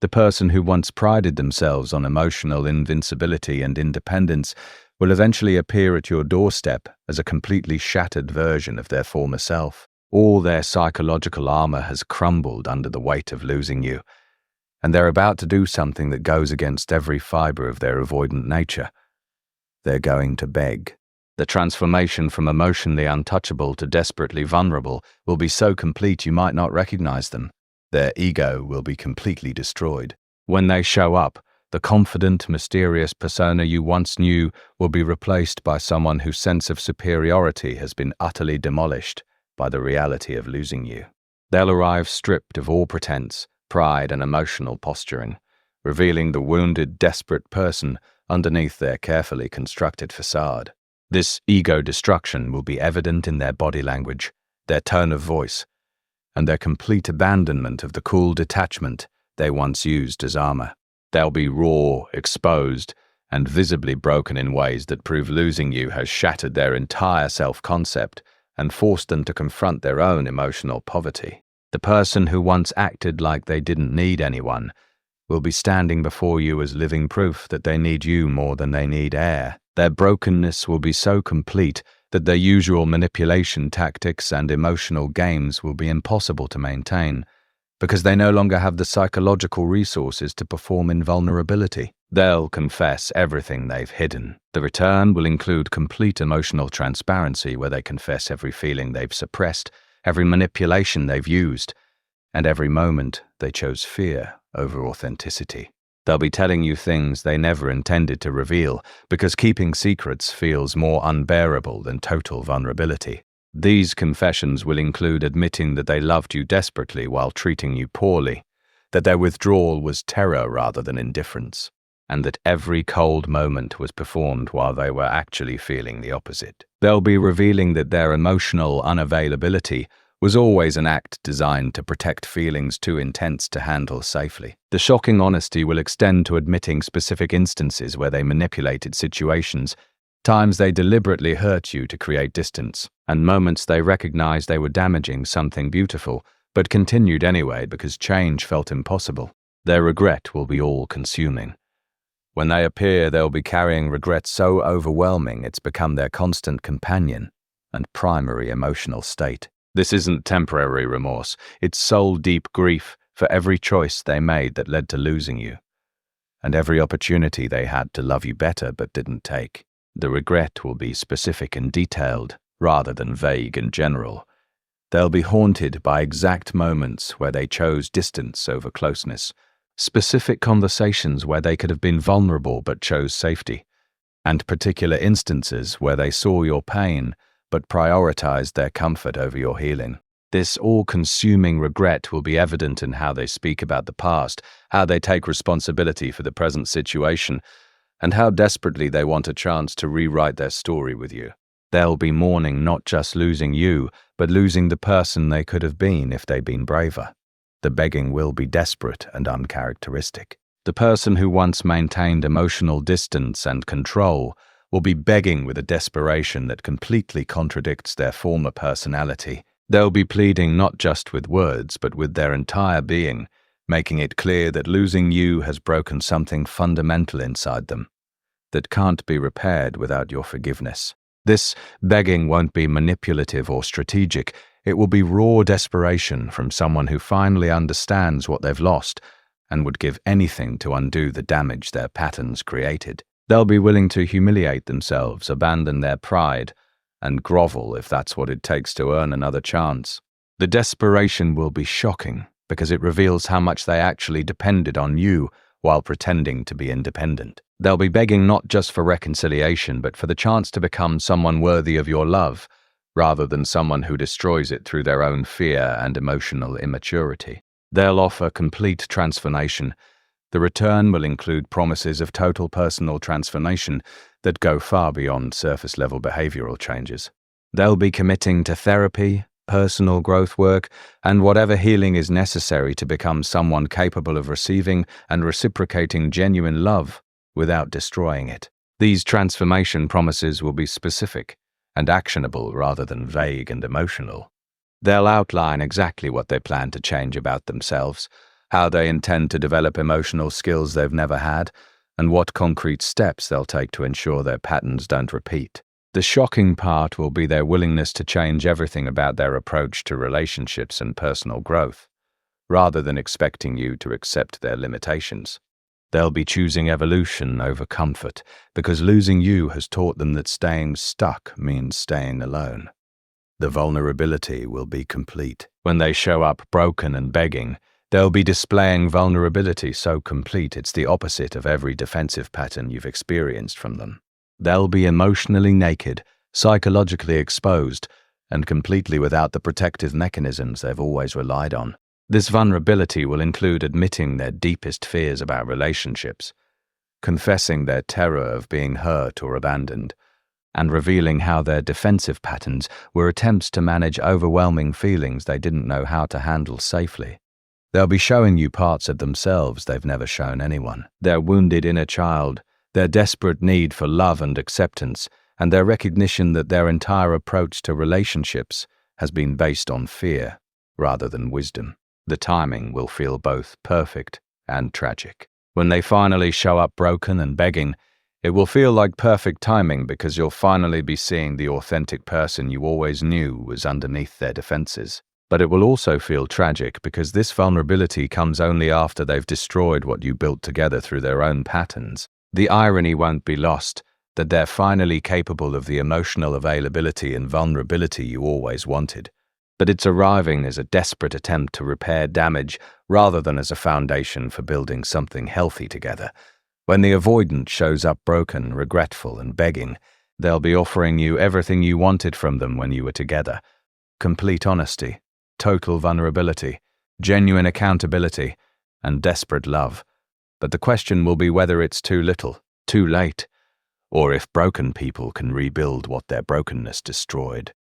The person who once prided themselves on emotional invincibility and independence will eventually appear at your doorstep as a completely shattered version of their former self. All their psychological armor has crumbled under the weight of losing you, and they're about to do something that goes against every fiber of their avoidant nature. They're going to beg. The transformation from emotionally untouchable to desperately vulnerable will be so complete you might not recognize them. Their ego will be completely destroyed. When they show up, the confident, mysterious persona you once knew will be replaced by someone whose sense of superiority has been utterly demolished by the reality of losing you. They'll arrive stripped of all pretense, pride, and emotional posturing, revealing the wounded, desperate person underneath their carefully constructed facade. This ego destruction will be evident in their body language, their tone of voice, and their complete abandonment of the cool detachment they once used as armor. They'll be raw, exposed, and visibly broken in ways that prove losing you has shattered their entire self-concept and forced them to confront their own emotional poverty. The person who once acted like they didn't need anyone will be standing before you as living proof that they need you more than they need air. Their brokenness will be so complete that their usual manipulation tactics and emotional games will be impossible to maintain, because they no longer have the psychological resources to perform in vulnerability. They'll confess everything they've hidden. The return will include complete emotional transparency, where they confess every feeling they've suppressed, every manipulation they've used, and every moment they chose fear over authenticity. They'll be telling you things they never intended to reveal, because keeping secrets feels more unbearable than total vulnerability. These confessions will include admitting that they loved you desperately while treating you poorly, that their withdrawal was terror rather than indifference, and that every cold moment was performed while they were actually feeling the opposite. They'll be revealing that their emotional unavailability was always an act designed to protect feelings too intense to handle safely. The shocking honesty will extend to admitting specific instances where they manipulated situations, times they deliberately hurt you to create distance, and moments they recognized they were damaging something beautiful, but continued anyway because change felt impossible. Their regret will be all-consuming. When they appear, they'll be carrying regret so overwhelming it's become their constant companion and primary emotional state. This isn't temporary remorse, it's soul-deep grief for every choice they made that led to losing you, and every opportunity they had to love you better but didn't take. The regret will be specific and detailed, rather than vague and general. They'll be haunted by exact moments where they chose distance over closeness, specific conversations where they could have been vulnerable but chose safety, and particular instances where they saw your pain but prioritized their comfort over your healing. This all-consuming regret will be evident in how they speak about the past, how they take responsibility for the present situation, and how desperately they want a chance to rewrite their story with you. They'll be mourning not just losing you, but losing the person they could have been if they'd been braver. The begging will be desperate and uncharacteristic. The person who once maintained emotional distance and control will be begging with a desperation that completely contradicts their former personality. They'll be pleading not just with words, but with their entire being, making it clear that losing you has broken something fundamental inside them that can't be repaired without your forgiveness. This begging won't be manipulative or strategic. It will be raw desperation from someone who finally understands what they've lost and would give anything to undo the damage their patterns created. They'll be willing to humiliate themselves, abandon their pride, and grovel if that's what it takes to earn another chance. The desperation will be shocking because it reveals how much they actually depended on you while pretending to be independent. They'll be begging not just for reconciliation, but for the chance to become someone worthy of your love, rather than someone who destroys it through their own fear and emotional immaturity. They'll offer complete transformation. The return will include promises of total personal transformation that go far beyond surface-level behavioral changes. They'll be committing to therapy, personal growth work, and whatever healing is necessary to become someone capable of receiving and reciprocating genuine love without destroying it. These transformation promises will be specific and actionable rather than vague and emotional. They'll outline exactly what they plan to change about themselves, how they intend to develop emotional skills they've never had, and what concrete steps they'll take to ensure their patterns don't repeat. The shocking part will be their willingness to change everything about their approach to relationships and personal growth, rather than expecting you to accept their limitations. They'll be choosing evolution over comfort, because losing you has taught them that staying stuck means staying alone. The vulnerability will be complete. When they show up broken and begging, they'll be displaying vulnerability so complete it's the opposite of every defensive pattern you've experienced from them. They'll be emotionally naked, psychologically exposed, and completely without the protective mechanisms they've always relied on. This vulnerability will include admitting their deepest fears about relationships, confessing their terror of being hurt or abandoned, and revealing how their defensive patterns were attempts to manage overwhelming feelings they didn't know how to handle safely. They'll be showing you parts of themselves they've never shown anyone. Their wounded inner child, their desperate need for love and acceptance, and their recognition that their entire approach to relationships has been based on fear rather than wisdom. The timing will feel both perfect and tragic. When they finally show up broken and begging, it will feel like perfect timing because you'll finally be seeing the authentic person you always knew was underneath their defenses. But it will also feel tragic because this vulnerability comes only after they've destroyed what you built together through their own patterns. The irony won't be lost that they're finally capable of the emotional availability and vulnerability you always wanted. But it's arriving as a desperate attempt to repair damage rather than as a foundation for building something healthy together. When the avoidant shows up broken, regretful, and begging, they'll be offering you everything you wanted from them when you were together. Complete honesty, total vulnerability, genuine accountability, and desperate love. But the question will be whether it's too little, too late, or if broken people can rebuild what their brokenness destroyed.